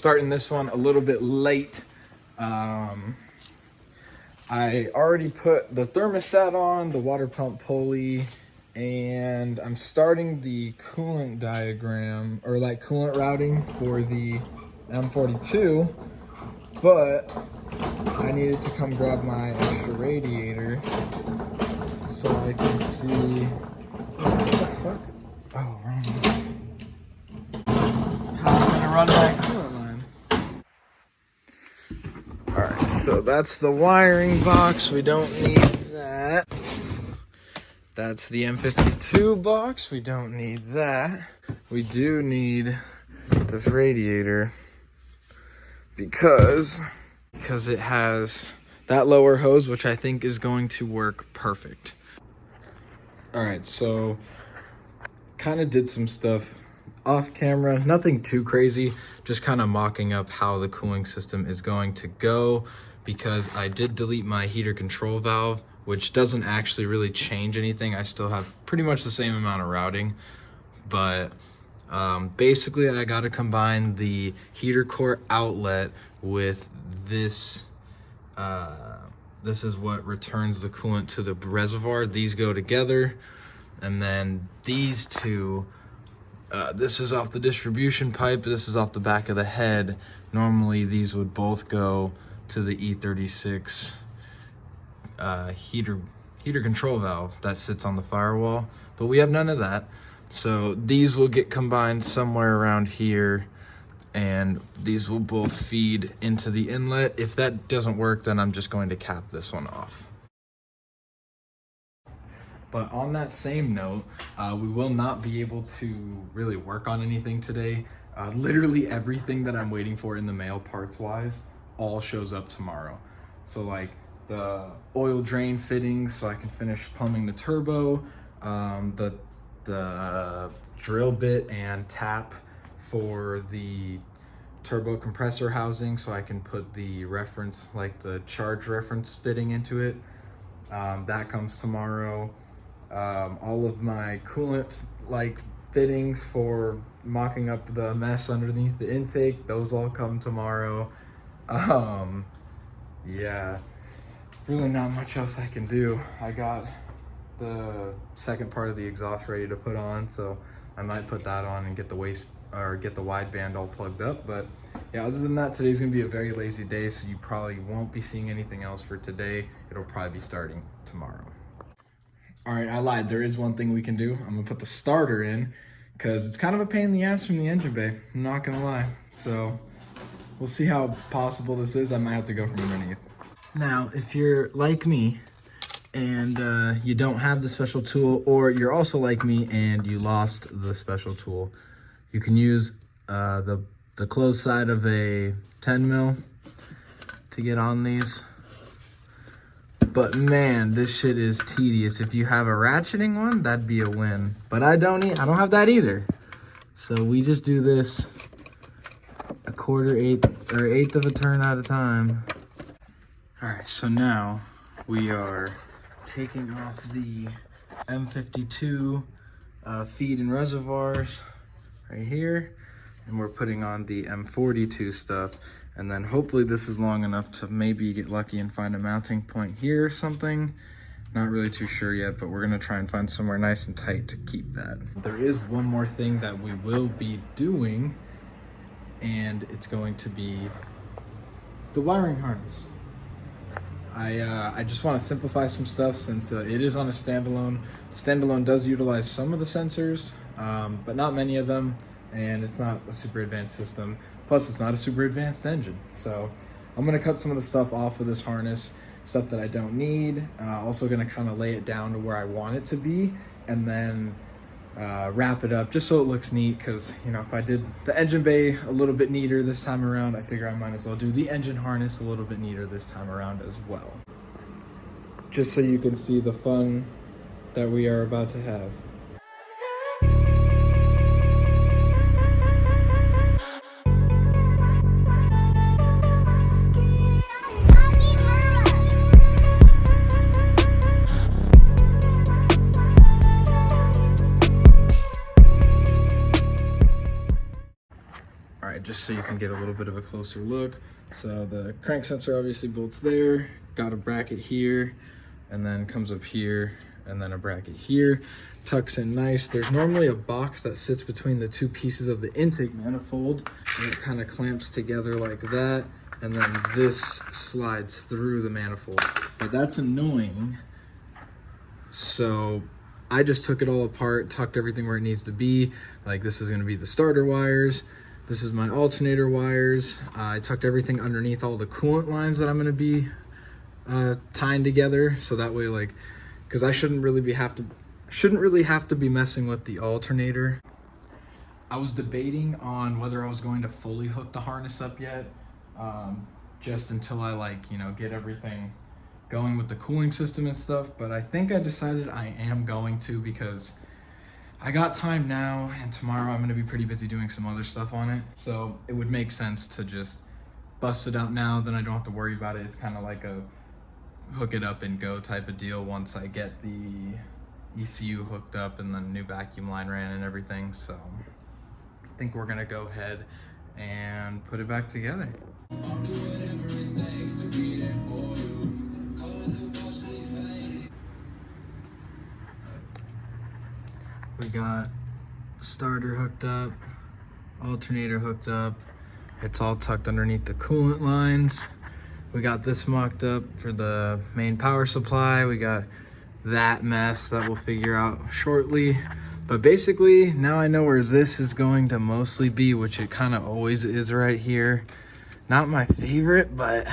starting this one a little bit late. I already put the thermostat on, the water pump pulley, and I'm starting the coolant diagram, or like coolant routing for the M42, but I needed to come grab my extra radiator so I can see, what the fuck? Oh, wrong one. How am I gonna run my coolant lines? All right, so that's the wiring box. We don't need that. That's the M52 box. We don't need that. We do need this radiator because it has that lower hose, which I think is going to work perfect. All right, so kind of did some stuff off camera, nothing too crazy, just kind of mocking up how the cooling system is going to go, because I did delete my heater control valve, which doesn't actually really change anything. I still have pretty much the same amount of routing, but basically I got to combine the heater core outlet with this. This is what returns the coolant to the reservoir. These go together, and then these two, this is off the distribution pipe, this is off the back of the head. Normally these would both go to the E46 heater control valve that sits on the firewall, but we have none of that. So these will get combined somewhere around here, and these will both feed into the inlet. If that doesn't work, then I'm just going to cap this one off. But on that same note, we will not be able to really work on anything today. Literally everything that I'm waiting for in the mail parts wise all shows up tomorrow. So like the oil drain fittings, so I can finish plumbing the turbo, the drill bit and tap for the turbo compressor housing, so I can put the reference, like the charge reference fitting into it. That comes tomorrow. All of my coolant like fittings for mocking up the mess underneath the intake, those all come tomorrow. Yeah, really not much else I can do. I got the second part of the exhaust ready to put on, so I might put that on and get the wideband all plugged up. But yeah, other than that, today's gonna be a very lazy day, so you probably won't be seeing anything else for today. It'll probably be starting tomorrow. All right, I lied. There is one thing we can do. I'm gonna put the starter in because it's kind of a pain in the ass from the engine bay. I'm not gonna lie. So we'll see how possible this is. I might have to go from underneath. Now, if you're like me and you don't have the special tool, or you're also like me and you lost the special tool, you can use the closed side of a 10 mil to get on these. But man, this shit is tedious. If you have a ratcheting one, that'd be a win. But I don't have that either. So we just do this a quarter, eighth of a turn at a time. All right, so now we are taking off the M52 feed and reservoirs right here, and we're putting on the M42 stuff. And then hopefully this is long enough to maybe get lucky and find a mounting point here or something. Not really too sure yet, but we're gonna try and find somewhere nice and tight to keep that. There is one more thing that we will be doing, and it's going to be the wiring harness. I just want to simplify some stuff since it is on a standalone. The standalone does utilize some of the sensors, but not many of them, and it's not a super advanced system. Plus, it's not a super advanced engine. So I'm gonna cut some of the stuff off of this harness, stuff that I don't need. Also gonna kind of lay it down to where I want it to be, and then wrap it up just so it looks neat. Because, you know, if I did the engine bay a little bit neater this time around, I figure I might as well do the engine harness a little bit neater this time around as well. Just so you can see the fun that we are about to have. Just just so you can get a little bit of a closer look. So the crank sensor obviously bolts there, got a bracket here, and then comes up here, and then a bracket here. Tucks in nice. There's normally a box that sits between the two pieces of the intake manifold, and it kind of clamps together like that, and then this slides through the manifold. But that's annoying. So I just took it all apart, tucked everything where it needs to be. Like, this is gonna be the starter wires. This is my alternator wires. I tucked everything underneath all the coolant lines that I'm gonna be tying together. So that way, like, cause I shouldn't really have to be messing with the alternator. I was debating on whether I was going to fully hook the harness up yet, just until I, like, you know, get everything going with the cooling system and stuff. But I think I decided I am going to, because I got time now, and tomorrow I'm gonna be pretty busy doing some other stuff on it. So it would make sense to just bust it out now, then I don't have to worry about it. It's kind of like a hook it up and go type of deal once I get the ECU hooked up and the new vacuum line ran and everything. So I think we're gonna go ahead and put it back together. I'll do whatever it takes to be there for you. We got starter hooked up, alternator hooked up. It's all tucked underneath the coolant lines. We got this mocked up for the main power supply. We got that mess that we'll figure out shortly. But basically, now I know where this is going to mostly be, which it kind of always is right here. Not my favorite, but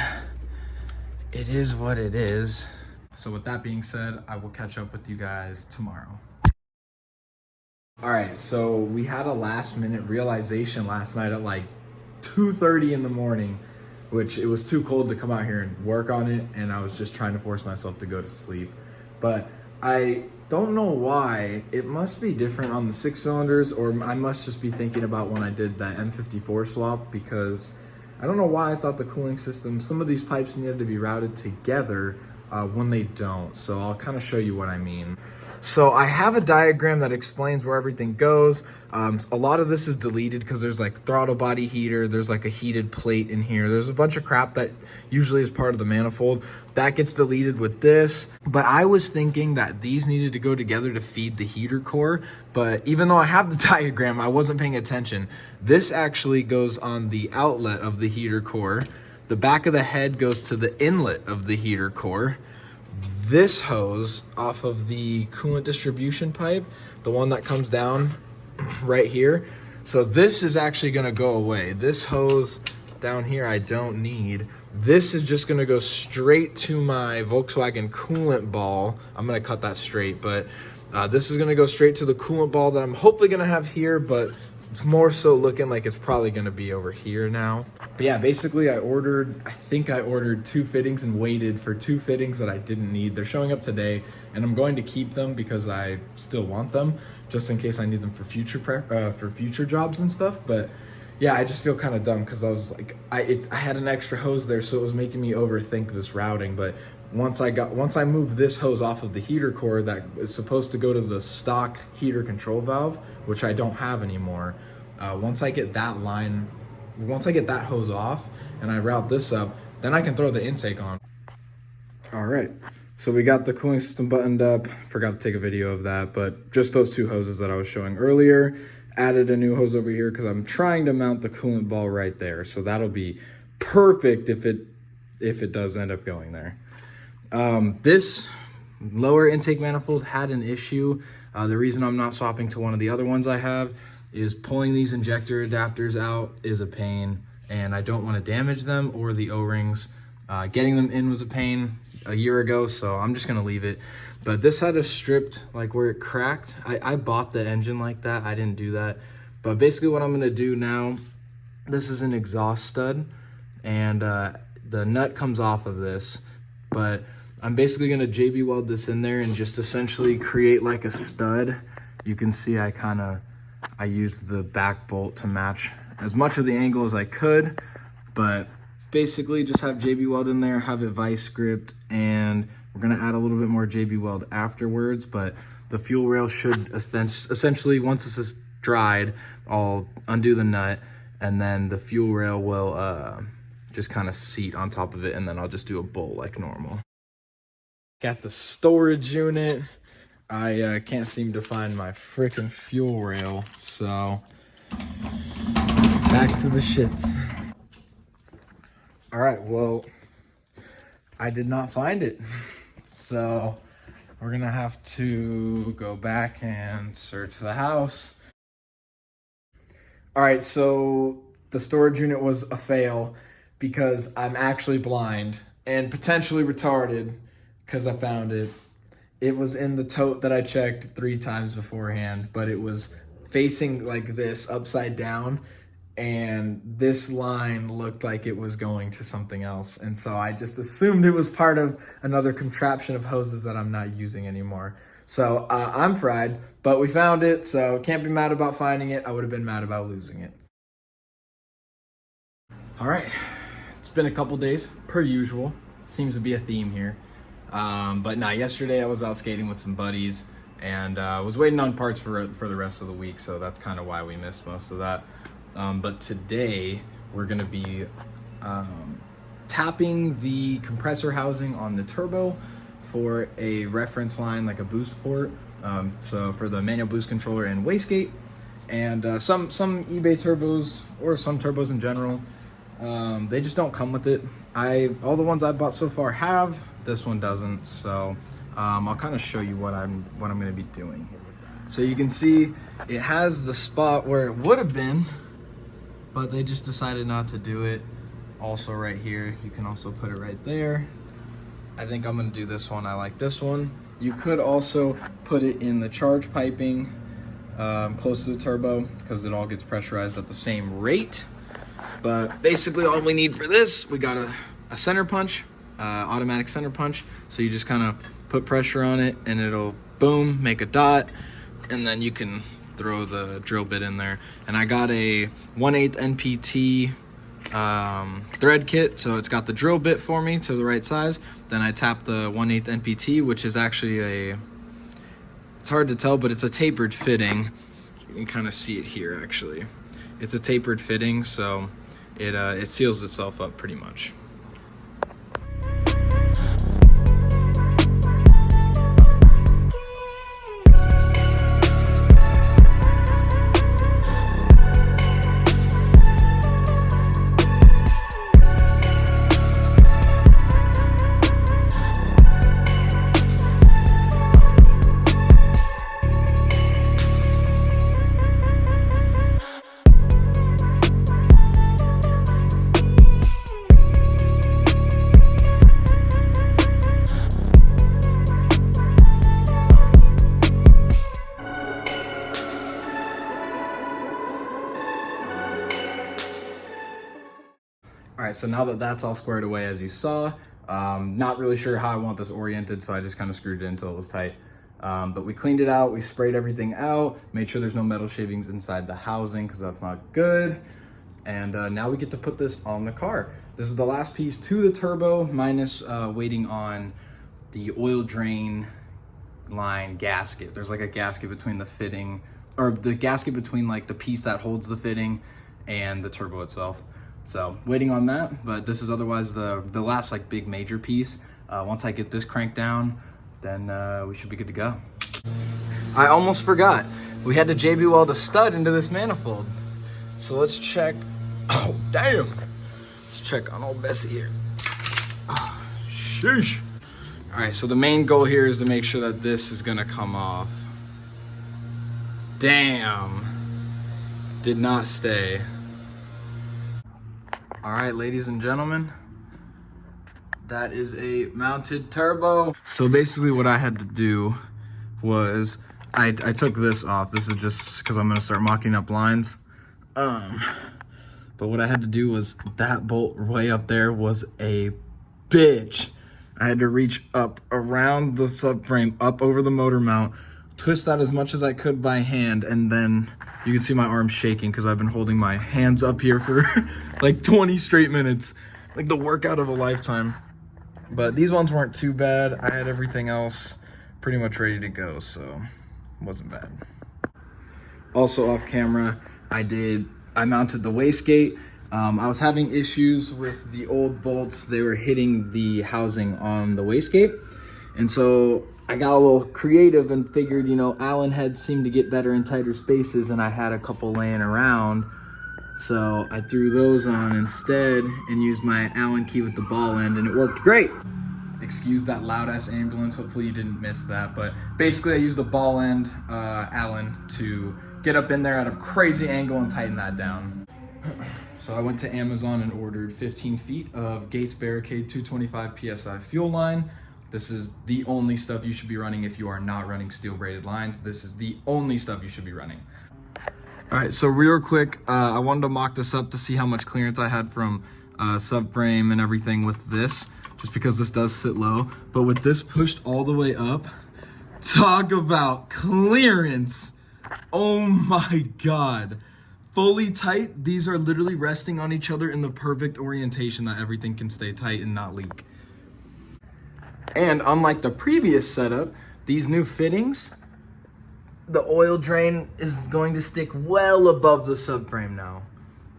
it is what it is. So with that being said, I will catch up with you guys tomorrow. All right, so we had a last minute realization last night at like 2:30 in the morning, which it was too cold to come out here and work on it, and I was just trying to force myself to go to sleep. But I don't know why. It must be different on the 6 cylinders, or I must just be thinking about when I did that M54 swap, because I don't know why I thought the cooling system, some of these pipes needed to be routed together when they don't. So I'll kind of show you what I mean. So I have a diagram that explains where everything goes. A lot of this is deleted because there's like throttle body heater, there's like a heated plate in here. There's a bunch of crap that usually is part of the manifold. That gets deleted with this. But I was thinking that these needed to go together to feed the heater core. But even though I have the diagram, I wasn't paying attention. This actually goes on the outlet of the heater core. The back of the head goes to the inlet of the heater core. This hose off of the coolant distribution pipe, the one that comes down right here. So this is actually gonna go away. This hose down here I don't need. This is just gonna go straight to my Volkswagen coolant ball. I'm gonna cut that straight, but this is gonna go straight to the coolant ball that I'm hopefully gonna have here, but it's more so looking like it's probably gonna be over here now. But yeah, basically I think I ordered 2 fittings and waited for 2 fittings that I didn't need. They're showing up today, and I'm going to keep them because I still want them, just in case I need them for future jobs and stuff. But yeah, I just feel kind of dumb because I was like, I had an extra hose there, so it was making me overthink this routing. But once I moved this hose off of the heater core that is supposed to go to the stock heater control valve, which I don't have anymore, once I get that hose off and I route this up, then I can throw the intake on. All right, so we got the cooling system buttoned up. Forgot to take a video of that, but just those 2 hoses that I was showing earlier. Added a new hose over here because I'm trying to mount the coolant ball right there. So that'll be perfect if it does end up going there. This lower intake manifold had an issue. The reason I'm not swapping to one of the other ones I have is pulling these injector adapters out is a pain, and I don't want to damage them or the O-rings. Getting them in was a pain a year ago, so I'm just gonna leave it. But this had a stripped, like where it cracked. I bought the engine like that, I didn't do that. But basically what I'm gonna do now, this is an exhaust stud, and the nut comes off of this, but I'm basically gonna JB weld this in there and just essentially create like a stud. You can see I used the back bolt to match as much of the angle as I could, but basically just have JB weld in there, have it vice gripped, and we're gonna add a little bit more JB weld afterwards. But the fuel rail should essentially, once this is dried, I'll undo the nut and then the fuel rail will just kind of seat on top of it, and then I'll just do a bowl like normal. Got the storage unit. I can't seem to find my freaking fuel rail, so back to the shits. All right, well, I did not find it, so we're gonna have to go back and search the house. All right, so the storage unit was a fail because I'm actually blind and potentially retarded because I found it. It was in the tote that I checked 3 times beforehand, but it was facing like this, upside down, and this line looked like it was going to something else. And so I just assumed it was part of another contraption of hoses that I'm not using anymore. So I'm fried, but we found it, so can't be mad about finding it. I would have been mad about losing it. All right, it's been a couple days, per usual. Seems to be a theme here. But nah, yesterday I was out skating with some buddies, and was waiting on parts for the rest of the week, so that's kind of why we missed most of that. But today we're gonna be tapping the compressor housing on the turbo for a reference line, like a boost port. So for the manual boost controller and wastegate, and some eBay turbos, or some turbos in general, they just don't come with it. All the ones I've bought so far have. This one doesn't, so I'll kind of show you what I'm gonna be doing here with that. So you can see it has the spot where it would have been, but they just decided not to do it. Also right here, you can also put it right there. I think I'm gonna do this one. I like this one. You could also put it in the charge piping close to the turbo, because it all gets pressurized at the same rate. But basically all we need for this, we got a center punch, automatic center punch. So you just kind of put pressure on it and it'll boom, make a dot, and then you can throw the drill bit in there. And I got a 1/8 NPT thread kit, so it's got the drill bit for me to the right size. Then I tap the 1/8 NPT, which is actually it's hard to tell, but it's a tapered fitting. You can kind of see it here actually. It's a tapered fitting, so it seals itself up pretty much. All right, so now that that's all squared away, as you saw, not really sure how I want this oriented, so I just kind of screwed it until it was tight. But we cleaned it out, we sprayed everything out, made sure there's no metal shavings inside the housing because that's not good. And now we get to put this on the car. This is the last piece to the turbo, minus waiting on the oil drain line gasket. There's like a gasket between the fitting, or the gasket between like the piece that holds the fitting and the turbo itself. So waiting on that, but this is otherwise the last like big major piece. Once I get this cranked down, then we should be good to go. I almost forgot. We had to JB weld a stud into this manifold. So let's check. Oh, damn. Let's check on old Bessie here. Oh, sheesh. All right, so the main goal here is to make sure that this is gonna come off. Damn. Did not stay. All right, ladies and gentlemen, that is a mounted turbo. So basically what I had to do was, I took this off. This is just because I'm gonna start mocking up lines. But what I had to do was, that bolt way up there was a bitch. I had to reach up around the subframe, up over the motor mount, twist that as much as I could by hand, and then you can see my arms shaking because I've been holding my hands up here for like 20 straight minutes, like the workout of a lifetime. But these ones weren't too bad. I had everything else pretty much ready to go, so it wasn't bad. Also off camera, I did I mounted the wastegate. I was having issues with the old bolts. They were hitting the housing on the wastegate. And so I got a little creative and figured, you know, Allen heads seem to get better in tighter spaces, and I had a couple laying around. So I threw those on instead and used my Allen key with the ball end, and it worked great. Excuse that loud ass ambulance. Hopefully you didn't miss that. But basically I used a ball end Allen to get up in there at a crazy angle and tighten that down. So I went to Amazon and ordered 15 feet of Gates Barricade 225 PSI fuel line. This is the only stuff you should be running if you are not running steel braided lines. This is the only stuff you should be running. All right, so real quick, I wanted to mock this up to see how much clearance I had from subframe and everything with this, just because this does sit low. But with this pushed all the way up, talk about clearance. Oh my God. Fully tight, these are literally resting on each other in the perfect orientation that everything can stay tight and not leak. And unlike the previous setup, these new fittings, the oil drain is going to stick well above the subframe now.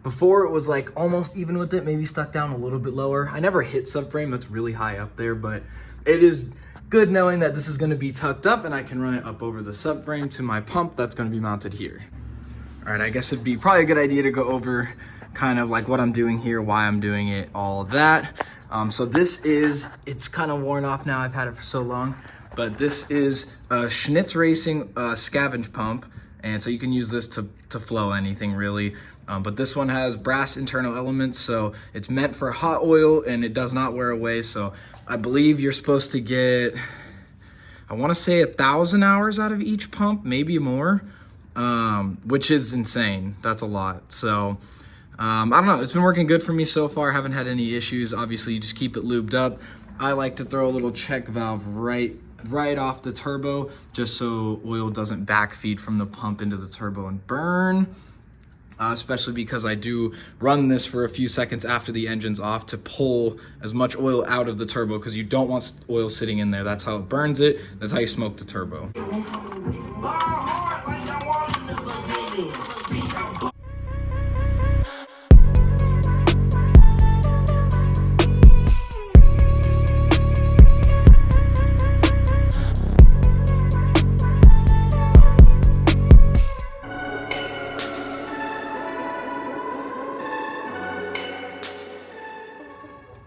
Before it was like almost even with it, maybe stuck down a little bit lower. I never hit subframe, that's really high up there, but it is good knowing that this is gonna be tucked up and I can run it up over the subframe to my pump that's gonna be mounted here. All right, I guess it'd be probably a good idea to go over kind of like what I'm doing here, why I'm doing it, all that. So this is, it's kind of worn off now, I've had it for so long, but this is a Schnitz Racing scavenge pump. And so you can use this to flow anything really. But this one has brass internal elements, so it's meant for hot oil and it does not wear away. So I believe you're supposed to get, I wanna say 1,000 hours out of each pump, maybe more, which is insane. That's a lot. So I don't know, it's been working good for me so far. I haven't had any issues. Obviously you just keep it lubed up. I like to throw a little check valve right off the turbo, just so oil doesn't backfeed from the pump into the turbo and burn. Especially because I do run this for a few seconds after the engine's off to pull as much oil out of the turbo, because you don't want oil sitting in there. That's how it burns it. That's how you smoke the turbo.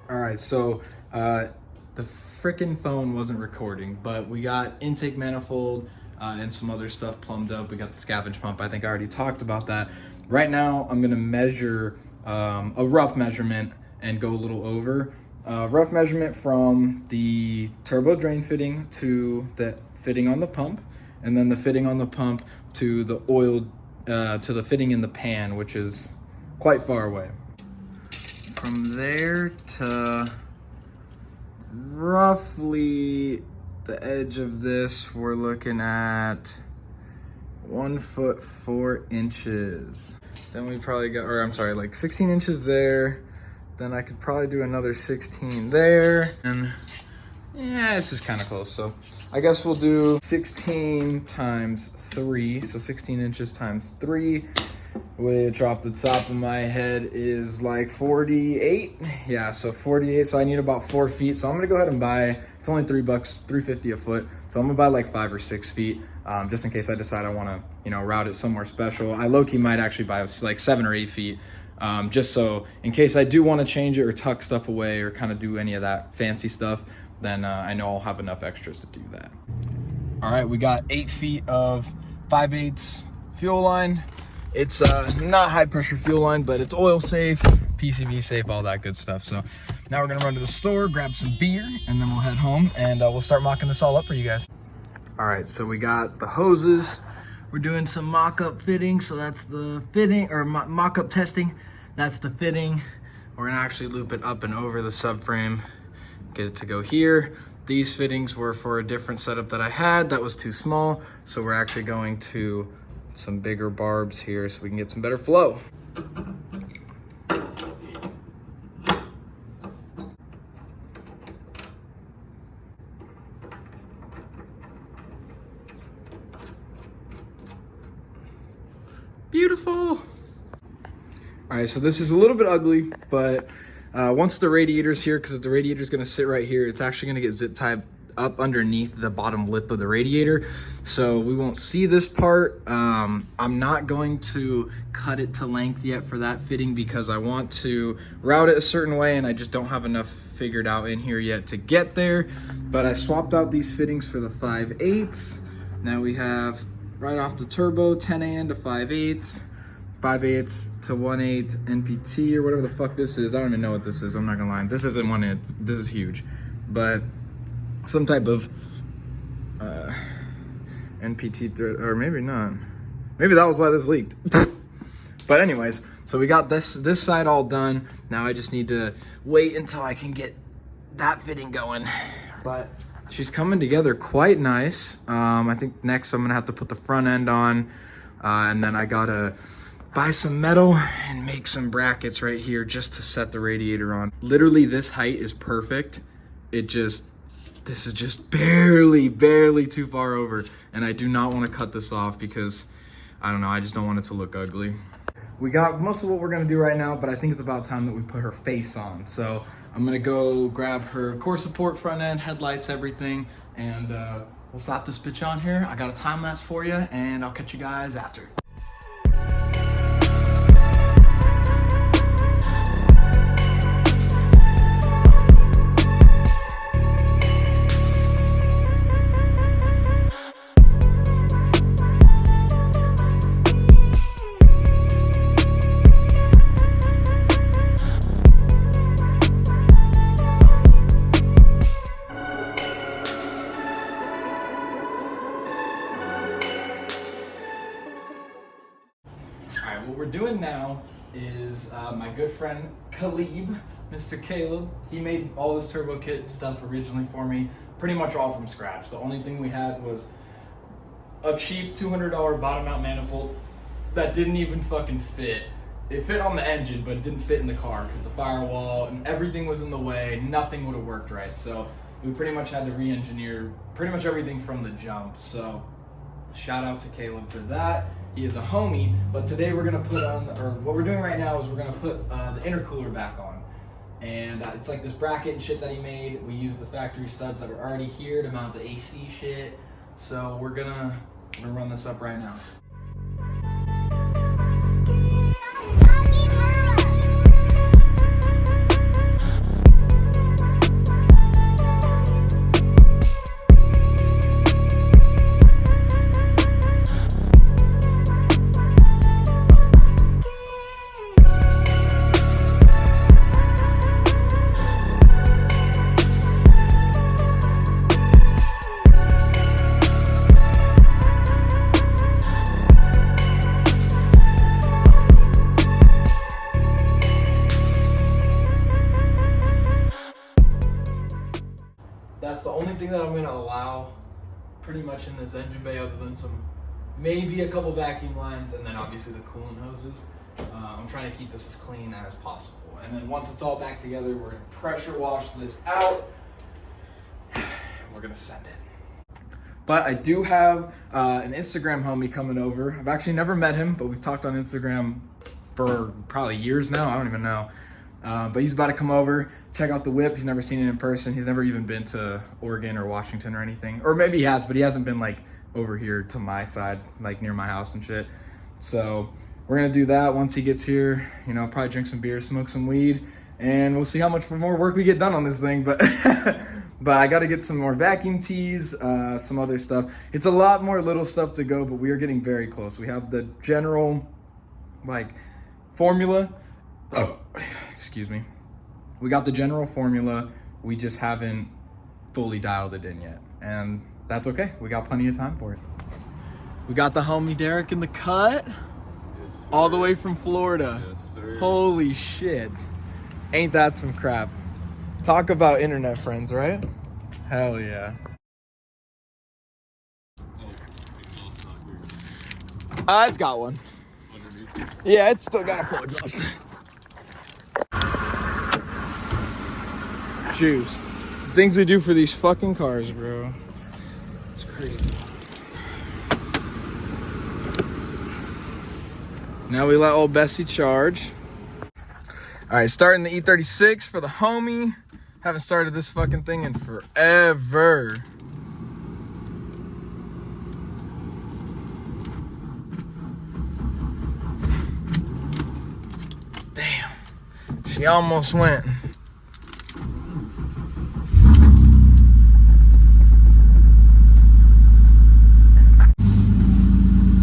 All right, so the frickin' phone wasn't recording, but we got intake manifold and some other stuff plumbed up. We got the scavenge pump. I think I already talked about that. Right now, I'm gonna measure a rough measurement and go a little over. Rough measurement from the turbo drain fitting to the fitting on the pump, and then the fitting on the pump to the oil, to the fitting in the pan, which is quite far away. From there to roughly the edge of this, we're looking at 1 foot 4 inches. Then we probably got, or I'm sorry, like 16 inches there. Then I could probably do another 16 there. And yeah, this is kind of close. So I guess we'll do 16 times 3. So 16 inches times 3. Which off the top of my head is like 48. Yeah, so 48. So I need about 4 feet. So I'm gonna go ahead and buy, it's only $3, $3.50 a foot. So I'm gonna buy like 5 or 6 feet, just in case I decide I wanna, you know, route it somewhere special. I low-key might actually buy like 7 or 8 feet, just so in case I do wanna change it or tuck stuff away or kind of do any of that fancy stuff, then I know I'll have enough extras to do that. All right, we got 8 feet of 5/8 fuel line. It's not high pressure fuel line, but it's oil safe, PCV safe, all that good stuff. So now we're gonna run to the store, grab some beer, and then we'll head home and we'll start mocking this all up for you guys. All right, so we got the hoses. We're doing some mock-up fitting. So that's the fitting, or mock-up testing. That's the fitting. We're gonna actually loop it up and over the subframe, get it to go here. These fittings were for a different setup that I had that was too small. So we're actually going to some bigger barbs here so we can get some better flow. Beautiful. All right, so this is a little bit ugly, but once the radiator's here, because the radiator's gonna sit right here, it's actually gonna get zip tied up underneath the bottom lip of the radiator, so we won't see this part. I'm not going to cut it to length yet for that fitting because I want to route it a certain way, and I just don't have enough figured out in here yet to get there. But I swapped out these fittings for the 5/8. Now we have right off the turbo 10AN to 5/8, 5/8 to 1/8 NPT or whatever the fuck this is. I don't even know what this is, I'm not gonna lie. This isn't 1/8, this is huge, but some type of NPT thread, or maybe not. Maybe that was why this leaked. But anyways, so we got this side all done. Now I just need to wait until I can get that fitting going. But she's coming together quite nice. I think next I'm gonna have to put the front end on, and then I gotta buy some metal and make some brackets right here just to set the radiator on. Literally this height is perfect. This is just barely too far over, and I do not want to cut this off because, I don't know, I just don't want it to look ugly. We got most of what we're gonna do right now, but I think it's about time that we put her face on. So I'm gonna go grab her core support, front end, headlights, everything, and we'll slap this bitch on here. I got a time lapse for you, and I'll catch you guys after. What we're doing now is my good friend Khalib, Mr. Caleb, he made all this turbo kit stuff originally for me, pretty much all from scratch. The only thing we had was a cheap $200 bottom mount manifold that didn't even fucking fit. It fit on the engine, but it didn't fit in the car because the firewall and everything was in the way. Nothing would have worked right. So we pretty much had to re-engineer pretty much everything from the jump. So shout out to Caleb for that. He is a homie, but today we're gonna put on, or what we're doing right now is we're gonna put the intercooler back on. And it's like this bracket and shit that he made. We use the factory studs that were already here to mount the AC shit. So we're gonna run this up right now. That's the only thing that I'm gonna allow pretty much in this engine bay, other than maybe a couple vacuum lines, and then obviously the coolant hoses. I'm trying to keep this as clean as possible. And then once it's all back together, we're gonna pressure wash this out. We're gonna send it. But I do have an Instagram homie coming over. I've actually never met him, but we've talked on Instagram for probably years now. I don't even know. But he's about to come over, check out the whip. He's never seen it in person. He's never even been to Oregon or Washington or anything. Or maybe he has, but he hasn't been like over here to my side, like near my house and shit. So we're gonna do that once he gets here. You know, probably drink some beer, smoke some weed, and we'll see how much more work we get done on this thing. But but I gotta get some more vacuum tees, some other stuff. It's a lot more little stuff to go, but we are getting very close. We have the general like formula. Oh, excuse me. We got the general formula. We just haven't fully dialed it in yet. And that's okay. We got plenty of time for it. We got the homie Derek in the cut. Yes, all the way from Florida. Yes, sir. Holy shit. Ain't that some crap? Talk about internet friends, right? Hell yeah. It's got one. Underneath. Yeah, it's still got a full exhaust. Juice. The things we do for these fucking cars, bro. It's crazy. Now we let old Bessie charge. All right, starting the E46 for the homie. Haven't started this fucking thing in forever. Damn, she almost went.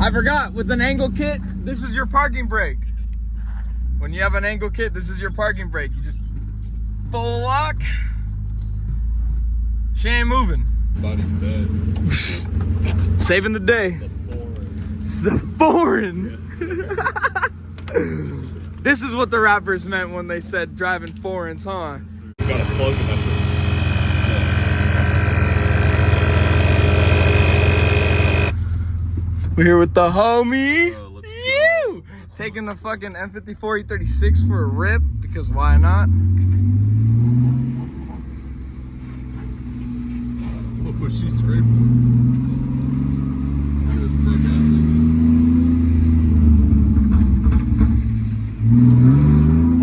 I forgot, with an angle kit, this is your parking brake. When you have an angle kit, this is your parking brake. You just full lock. She ain't moving. Body's dead. Saving the day. The foreign. This is what the rappers meant when they said driving foreigns, huh? You gotta plug them at We're here with the homie. You taking the fucking M42 E46 for a rip, because why not? Oh, she's scraping.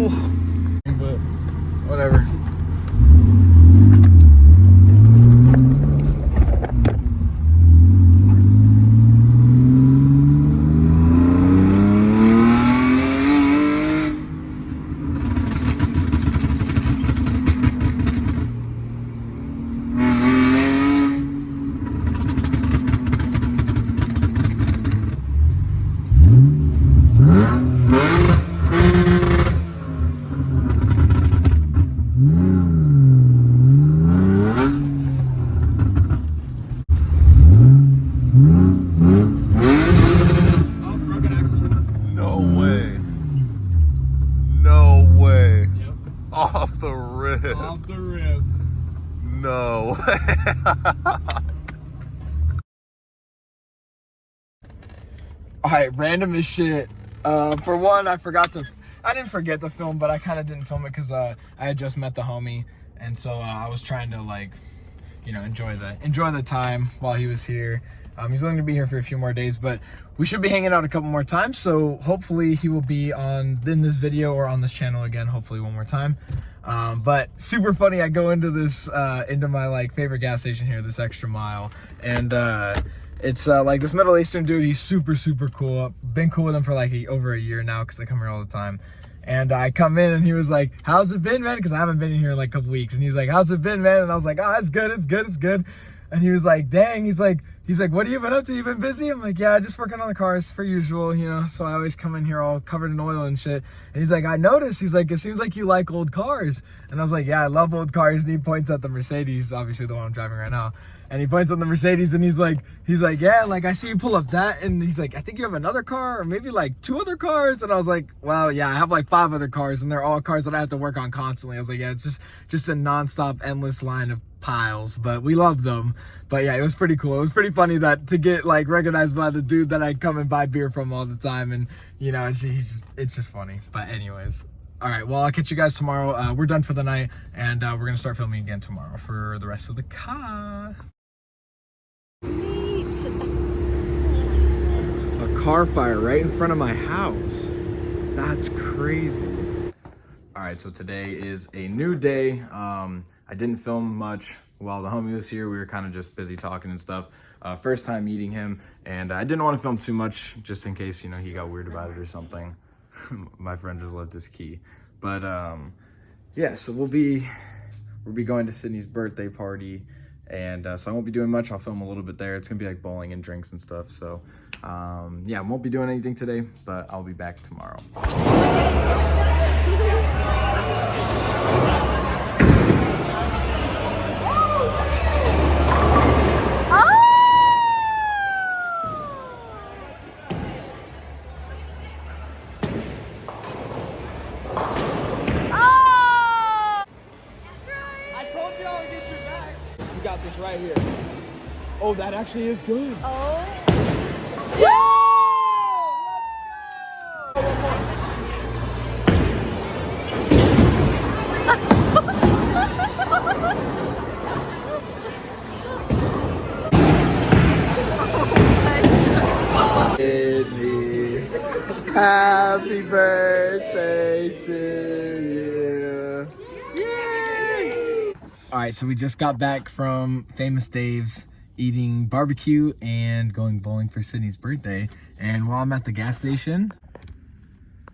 Oh. But whatever. Off the rip. Off the rip. No way. Alright, random as shit. For one, I didn't forget to film, but I kind of didn't film it because I had just met the homie, and so I was trying to, like, you know, enjoy the time while he was here. He's only gonna be here for a few more days, but we should be hanging out a couple more times, so hopefully he will be in this video or on this channel again, hopefully one more time. But super funny, I go into this into my like favorite gas station here, this Extra Mile, and it's like this Middle Eastern dude. He's super cool. I've been cool with him for like over a year now because I come here all the time. And I come in and he was like, "How's it been, man?" Because I haven't been in here in like a couple weeks. And he was like, "How's it been, man?" And I was like, "Oh, it's good, it's good, it's good." And he was like, "Dang," he's like, "What have you been up to? You been busy?" I'm like, "Yeah, just working on the cars for usual, you know." So I always come in here all covered in oil and shit. And he's like, "I noticed." He's like, "It seems like you like old cars." And I was like, "Yeah, I love old cars." And he points at the Mercedes, obviously the one I'm driving right now. And he points on the Mercedes and he's like, "Yeah, like I see you pull up that." And he's like, "I think you have another car or maybe like 2 other cars." And I was like, "Well, yeah, I have like 5 other cars and they're all cars that I have to work on constantly." I was like, "Yeah, it's just a nonstop endless line of piles, but we love them." But yeah, it was pretty cool. It was pretty funny that to get like recognized by the dude that I come and buy beer from all the time. And you know, it's just funny. But anyways, all right, well, I'll catch you guys tomorrow. We're done for the night, and we're gonna start filming again tomorrow for the rest of the car. A car fire right in front of my house. That's crazy. All right, so today is a new day. I didn't film much while the homie was here. We were kind of just busy talking and stuff. First time meeting him, and I didn't want to film too much just in case, you know, he got weird about it or something. My friend just left his key. But yeah, so we'll be going to Sydney's birthday party. And so I won't be doing much. I'll film a little bit there. It's gonna be like bowling and drinks and stuff. So yeah, I won't be doing anything today, but I'll be back tomorrow. You got this right here. Oh, that actually is good. Oh. Yeah! Sydney, happy birthday to you. right, so we just got back from Famous Dave's, eating barbecue and going bowling for Sydney's birthday. And while I'm at the gas station,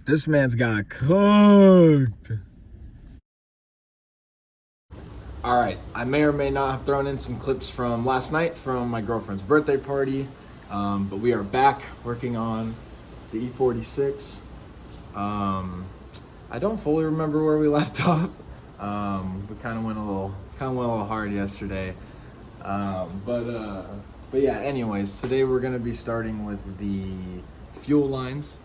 this man's got cooked. All right, I may or may not have thrown in some clips from last night from my girlfriend's birthday party, but we are back working on the E46. I don't fully remember where we left off. We kind of went a little hard yesterday, but yeah. Anyways, today we're gonna be starting with the fuel lines.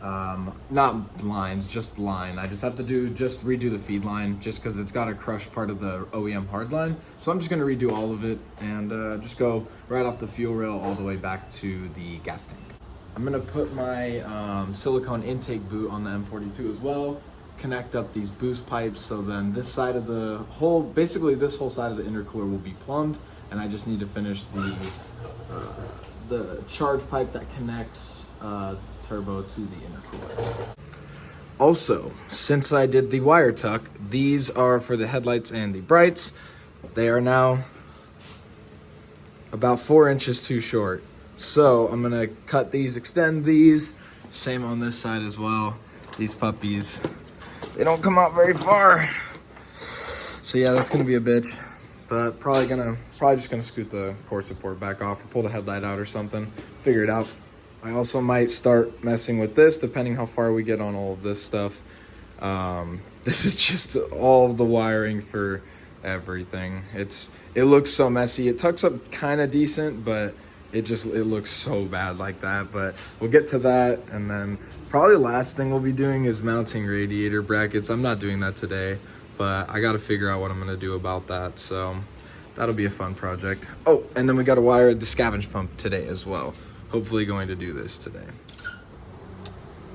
Not lines, just line. I just have to redo the feed line just because it's got a crushed part of the OEM hard line. So I'm just gonna redo all of it and just go right off the fuel rail all the way back to the gas tank. I'm gonna put my silicone intake boot on the M42 as well, connect up these boost pipes, so then this side of the whole, basically this whole side of the intercooler will be plumbed, and I just need to finish the charge pipe that connects the turbo to the intercooler. Also, since I did the wire tuck, these are for the headlights and the brights. They are now about 4 inches too short. So I'm gonna cut these, extend these, same on this side as well. These puppies, they don't come out very far. So yeah, that's gonna be a bitch, but probably just gonna scoot the core support back off or pull the headlight out or something, figure it out. I also might start messing with this depending how far we get on all of this stuff. This is just all the wiring for everything. It looks so messy. It tucks up kind of decent, but it looks so bad like that. But we'll get to that, and then probably the last thing we'll be doing is mounting radiator brackets. I'm not doing that today, but I got to figure out what I'm gonna do about that. So that'll be a fun project. Oh, and then we got to wire the scavenge pump today as well. Hopefully going to do this today.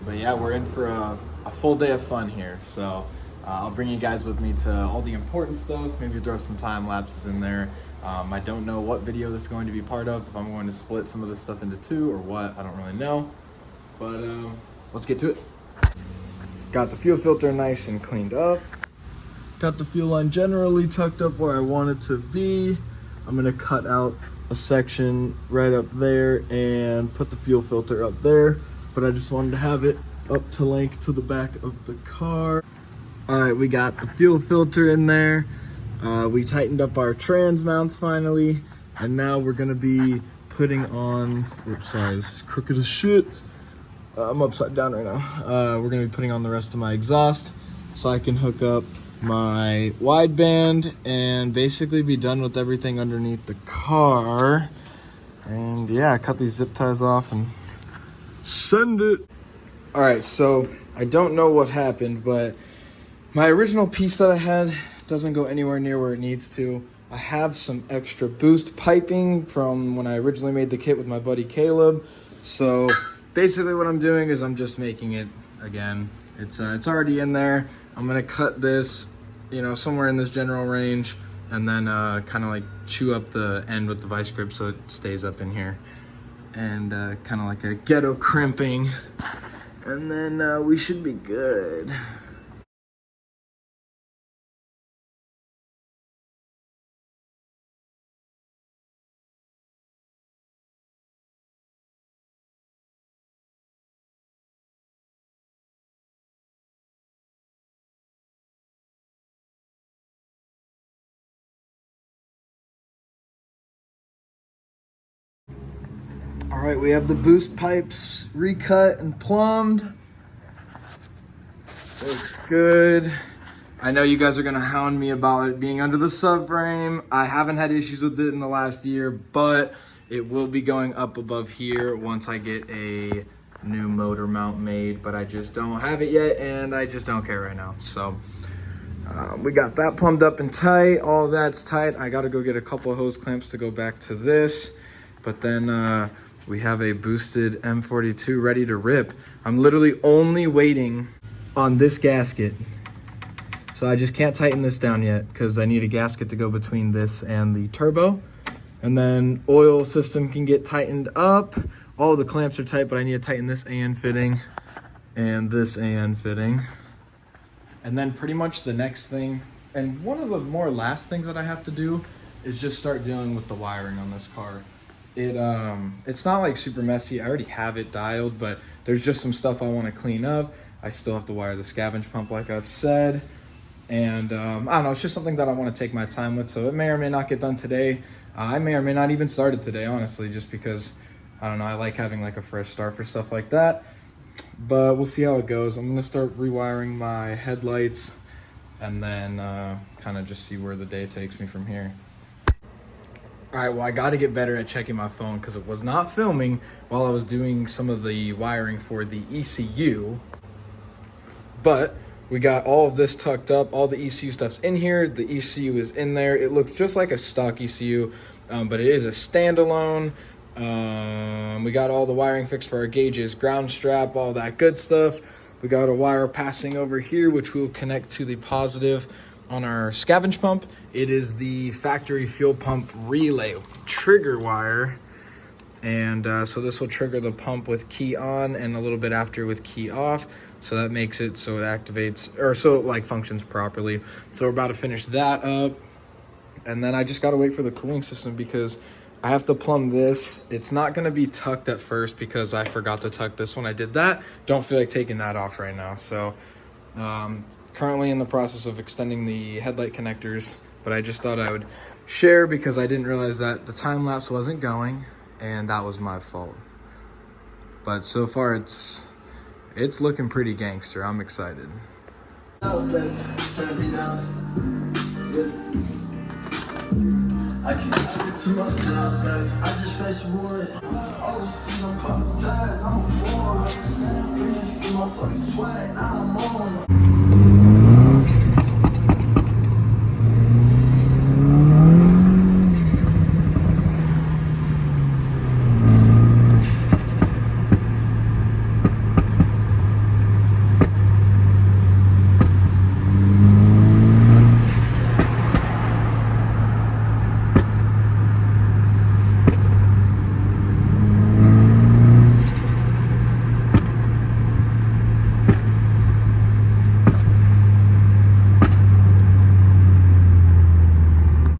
But yeah, we're in for a full day of fun here. So I'll bring you guys with me to all the important stuff, maybe throw some time lapses in there. I don't know what video this is going to be part of, if I'm going to split some of this stuff into two or what, I don't really know. But let's get to it. Got the fuel filter nice and cleaned up. Got the fuel line generally tucked up where I want it to be. I'm gonna cut out a section right up there and put the fuel filter up there, but I just wanted to have it up to length to the back of the car. All right, we got the fuel filter in there. We tightened up our trans mounts finally, and now we're gonna be putting on, oops, sorry, this is crooked as shit. I'm upside down right now. We're gonna be putting on the rest of my exhaust so I can hook up my wideband and basically be done with everything underneath the car. And yeah, cut these zip ties off and send it. All right, so I don't know what happened, but my original piece that I had doesn't go anywhere near where it needs to. I have some extra boost piping from when I originally made the kit with my buddy Caleb. So basically what I'm doing is I'm just making it again. It's already in there. I'm gonna cut this, somewhere in this general range, and then kind of like chew up the end with the vice grip so it stays up in here, and kind of like a ghetto crimping, and then we should be good. All right, we have the boost pipes recut and plumbed. Looks good. I know you guys are gonna hound me about it being under the subframe. I haven't had issues with it in the last year, but it will be going up above here once I get a new motor mount made, but I just don't have it yet, and I just don't care right now. So we got that plumbed up and tight. All that's tight. I gotta go get a couple of hose clamps to go back to this, but then we have a boosted M42 ready to rip. I'm literally only waiting on this gasket. So I just can't tighten this down yet because I need a gasket to go between this and the turbo. And then oil system can get tightened up. All of the clamps are tight, but I need to tighten this AN fitting and this AN fitting. And then pretty much the next thing And one of the more last things that I have to do is just start dealing with the wiring on this car. It's not like super messy. I already have it dialed, but there's just some stuff I want to clean up. I still have to wire the scavenge pump like I've said. And I don't know, it's just something that I want to take my time with. So it may or may not get done today. I may or may not even start it today, honestly, just because, I don't know, I like having like a fresh start for stuff like that. But we'll see how it goes. I'm going to start rewiring my headlights and then kind of just see where the day takes me from here. All right, well, I got to get better at checking my phone because it was not filming while I was doing some of the wiring for the ECU. But we got all of this tucked up. All the ECU stuff's in here. The ECU is in there. It looks just like a stock ECU, but it is a standalone. We got all the wiring fixed for our gauges, ground strap, all that good stuff. We got a wire passing over here, which we'll connect to the positive on our scavenge pump. It is the factory fuel pump relay trigger wire. And so this will trigger the pump with key on and a little bit after with key off. So that makes it so it activates, or so it like functions properly. So we're about to finish that up. And then I just gotta wait for the cooling system because I have to plumb this. It's not gonna be tucked at first because I forgot to tuck this when I did that. Don't feel like taking that off right now. So currently in the process of extending the headlight connectors, but I just thought I would share because I didn't realize that the time lapse wasn't going and that was my fault. But so far it's looking pretty gangster. I'm excited. I keep it to myself, baby. I just face wood. Overseas, I'm popping tags. I'm a 400%. Please just get my fucking swag. Now I'm on.